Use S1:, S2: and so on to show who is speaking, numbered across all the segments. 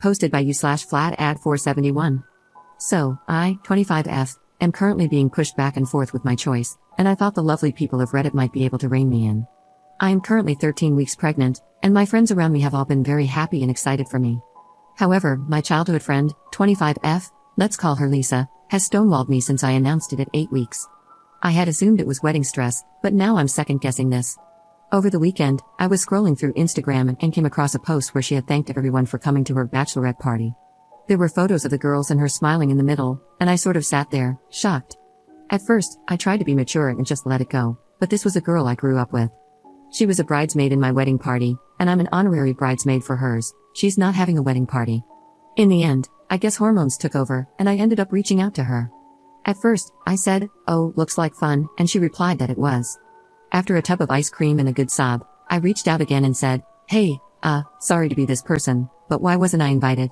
S1: Posted by u/flat ad471. So, I, 25F, am currently being pushed back and forth with my choice, and I thought the lovely people of Reddit might be able to rein me in. I am currently 13 weeks pregnant, and my friends around me have all been very happy and excited for me. However, my childhood friend, 25F, let's call her Lisa, has stonewalled me since I announced it at 8 weeks. I had assumed it was wedding stress, but now I'm second-guessing this. Over the weekend, I was scrolling through Instagram and came across a post where she had thanked everyone for coming to her bachelorette party. There were photos of the girls and her smiling in the middle, and I sort of sat there, shocked. At first, I tried to be mature and just let it go, but this was a girl I grew up with. She was a bridesmaid in my wedding party, and I'm an honorary bridesmaid for hers. She's not having a wedding party. In the end, I guess hormones took over, and I ended up reaching out to her. At first, I said, "Oh, looks like fun," and she replied that it was. After a tub of ice cream and a good sob, I reached out again and said, "Hey, sorry to be this person, but why wasn't I invited?"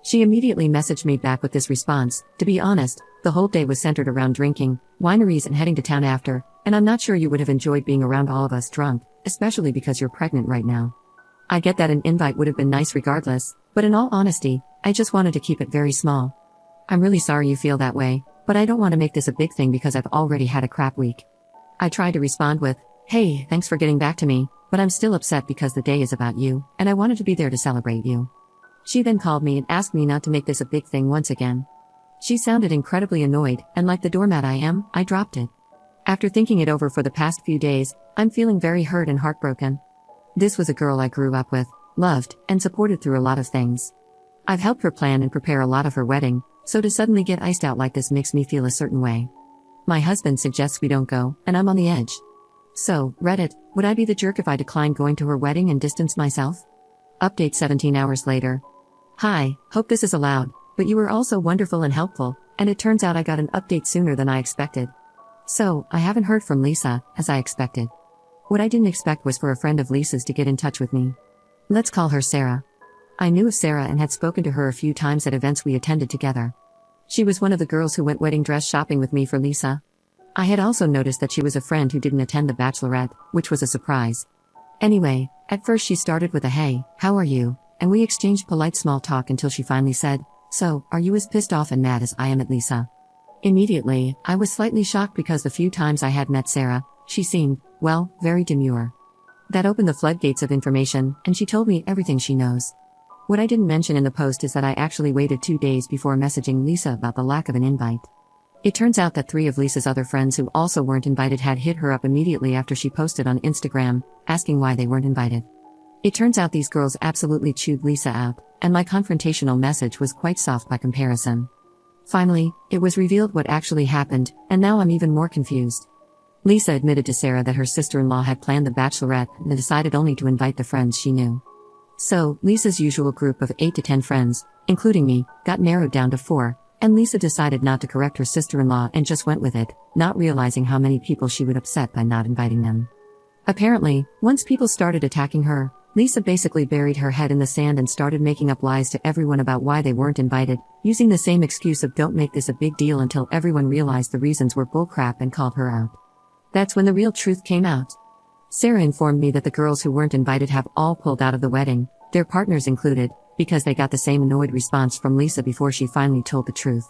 S1: She immediately messaged me back with this response: "To be honest, the whole day was centered around drinking, wineries and heading to town after, and I'm not sure you would have enjoyed being around all of us drunk, especially because you're pregnant right now. I get that an invite would have been nice regardless, but in all honesty, I just wanted to keep it very small. I'm really sorry you feel that way, but I don't want to make this a big thing because I've already had a crap week." I tried to respond with, "Hey, thanks for getting back to me, but I'm still upset because the day is about you, and I wanted to be there to celebrate you." She then called me and asked me not to make this a big thing once again. She sounded incredibly annoyed, and like the doormat I am, I dropped it. After thinking it over for the past few days, I'm feeling very hurt and heartbroken. This was a girl I grew up with, loved, and supported through a lot of things. I've helped her plan and prepare a lot of her wedding, so to suddenly get iced out like this makes me feel a certain way. My husband suggests we don't go, and I'm on the edge. So, Reddit, would I be the jerk if I declined going to her wedding and distanced myself? Update 17 hours later. Hi, hope this is allowed, but you were also wonderful and helpful, and it turns out I got an update sooner than I expected. So, I haven't heard from Lisa, as I expected. What I didn't expect was for a friend of Lisa's to get in touch with me. Let's call her Sarah. I knew of Sarah and had spoken to her a few times at events we attended together. She was one of the girls who went wedding dress shopping with me for Lisa. I had also noticed that she was a friend who didn't attend the bachelorette, which was a surprise. Anyway, at first she started with a "Hey, how are you?" and we exchanged polite small talk until she finally said, "So, are you as pissed off and mad as I am at Lisa?" Immediately, I was slightly shocked because the few times I had met Sarah, she seemed, well, very demure. That opened the floodgates of information, and she told me everything she knows. What I didn't mention in the post is that I actually waited 2 days before messaging Lisa about the lack of an invite. It turns out that 3 of Lisa's other friends who also weren't invited had hit her up immediately after she posted on Instagram, asking why they weren't invited. It turns out these girls absolutely chewed Lisa out, and my confrontational message was quite soft by comparison. Finally, it was revealed what actually happened, and now I'm even more confused. Lisa admitted to Sarah that her sister-in-law had planned the bachelorette and decided only to invite the friends she knew. So, Lisa's usual group of 8 to 10 friends, including me, got narrowed down to 4, and Lisa decided not to correct her sister-in-law and just went with it, not realizing how many people she would upset by not inviting them. Apparently, once people started attacking her, Lisa basically buried her head in the sand and started making up lies to everyone about why they weren't invited, using the same excuse of "don't make this a big deal" until everyone realized the reasons were bullcrap and called her out. That's when the real truth came out. Sarah informed me that the girls who weren't invited have all pulled out of the wedding, their partners included, because they got the same annoyed response from Lisa before she finally told the truth.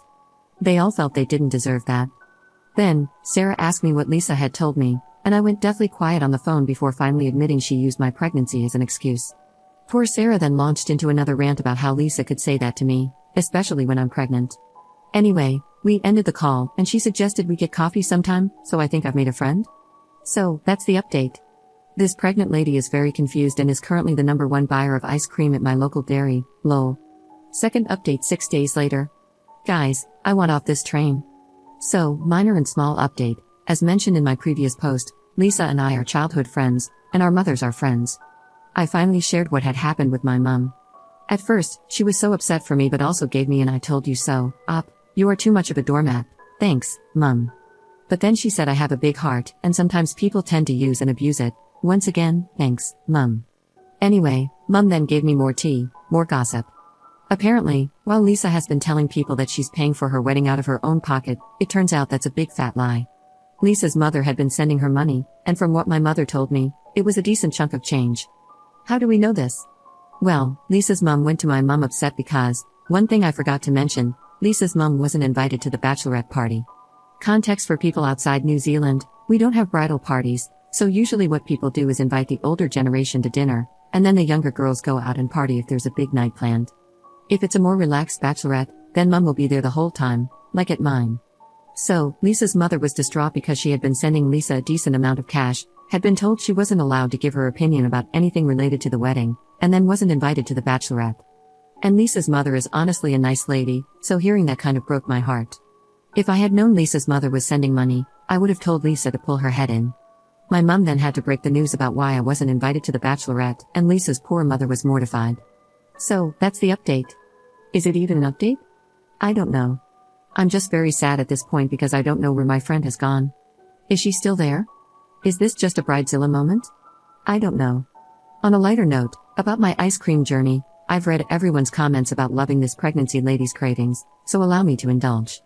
S1: They all felt they didn't deserve that. Then, Sarah asked me what Lisa had told me, and I went deathly quiet on the phone before finally admitting she used my pregnancy as an excuse. Poor Sarah then launched into another rant about how Lisa could say that to me, especially when I'm pregnant. Anyway, we ended the call, and she suggested we get coffee sometime, so I think I've made a friend? So, that's the update. This pregnant lady is very confused and is currently the #1 buyer of ice cream at my local dairy, lol. Second update 6 days later. Guys, I want off this train. So, minor and small update, as mentioned in my previous post, Lisa and I are childhood friends, and our mothers are friends. I finally shared what had happened with my mum. At first, she was so upset for me but also gave me an "I told you so" op. "You are too much of a doormat. Thanks, Mum." But then she said I have a big heart, and sometimes people tend to use and abuse it. Once again, thanks, Mum. Anyway, Mum then gave me more tea, more gossip. Apparently, while Lisa has been telling people that she's paying for her wedding out of her own pocket, it turns out that's a big fat lie. Lisa's mother had been sending her money, and from what my mother told me, it was a decent chunk of change. How do we know this? Well, Lisa's mom went to my mom upset because, one thing I forgot to mention, Lisa's mom wasn't invited to the bachelorette party. Context for people outside New Zealand, we don't have bridal parties, so usually what people do is invite the older generation to dinner, and then the younger girls go out and party if there's a big night planned. If it's a more relaxed bachelorette, then mom will be there the whole time, like at mine. So, Lisa's mother was distraught because she had been sending Lisa a decent amount of cash, had been told she wasn't allowed to give her opinion about anything related to the wedding, and then wasn't invited to the bachelorette. And Lisa's mother is honestly a nice lady, so hearing that kind of broke my heart. If I had known Lisa's mother was sending money, I would have told Lisa to pull her head in. My mum then had to break the news about why I wasn't invited to the bachelorette, and Lisa's poor mother was mortified. So, that's the update. Is it even an update? I don't know. I'm just very sad at this point because I don't know where my friend has gone. Is she still there? Is this just a bridezilla moment? I don't know. On a lighter note, about my ice cream journey, I've read everyone's comments about loving this pregnancy lady's cravings, so allow me to indulge.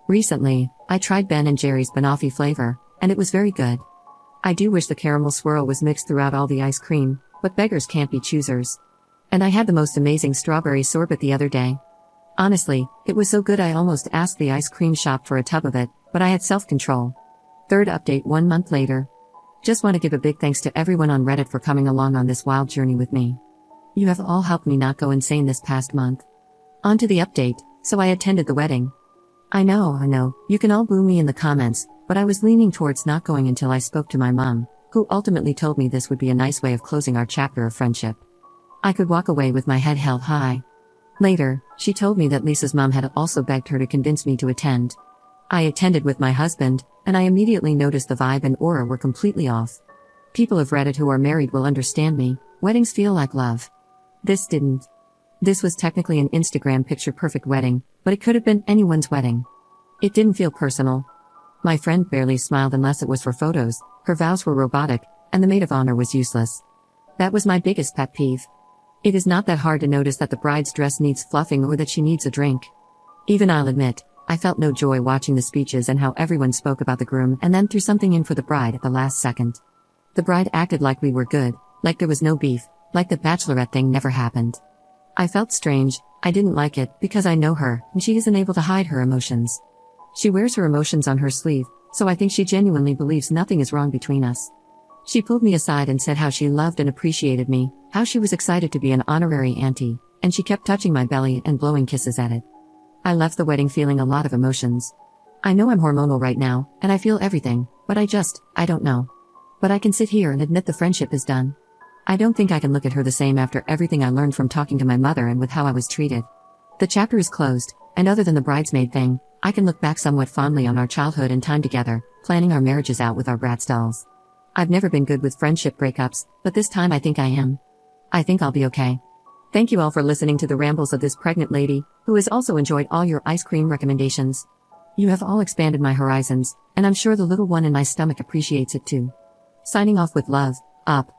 S1: Recently, I tried Ben & Jerry's banoffee flavor, and it was very good. I do wish the caramel swirl was mixed throughout all the ice cream, but beggars can't be choosers. And I had the most amazing strawberry sorbet the other day. Honestly, it was so good I almost asked the ice cream shop for a tub of it, but I had self-control. Third update 1 month later. Just want to give a big thanks to everyone on Reddit for coming along on this wild journey with me. You have all helped me not go insane this past month. On to the update, so I attended the wedding. I know, you can all boo me in the comments, but I was leaning towards not going until I spoke to my mom, who ultimately told me this would be a nice way of closing our chapter of friendship. I could walk away with my head held high. Later, she told me that Lisa's mom had also begged her to convince me to attend. I attended with my husband, and I immediately noticed the vibe and aura were completely off. People of Reddit who are married will understand me, weddings feel like love. This didn't. This was technically an Instagram picture-perfect wedding, but it could have been anyone's wedding. It didn't feel personal. My friend barely smiled unless it was for photos, her vows were robotic, and the maid of honor was useless. That was my biggest pet peeve. It is not that hard to notice that the bride's dress needs fluffing or that she needs a drink. Even I'll admit, I felt no joy watching the speeches and how everyone spoke about the groom and then threw something in for the bride at the last second. The bride acted like we were good, like there was no beef, like the bachelorette thing never happened. I felt strange, I didn't like it because I know her, and she isn't able to hide her emotions. She wears her emotions on her sleeve, so I think she genuinely believes nothing is wrong between us. She pulled me aside and said how she loved and appreciated me, how she was excited to be an honorary auntie, and she kept touching my belly and blowing kisses at it. I left the wedding feeling a lot of emotions. I know I'm hormonal right now, and I feel everything, but I don't know. But I can sit here and admit the friendship is done. I don't think I can look at her the same after everything I learned from talking to my mother and with how I was treated. The chapter is closed, and other than the bridesmaid thing, I can look back somewhat fondly on our childhood and time together, planning our marriages out with our Bratz dolls. I've never been good with friendship breakups, but this time I think I am. I think I'll be okay. Thank you all for listening to the rambles of this pregnant lady, who has also enjoyed all your ice cream recommendations. You have all expanded my horizons, and I'm sure the little one in my stomach appreciates it too. Signing off with love, up.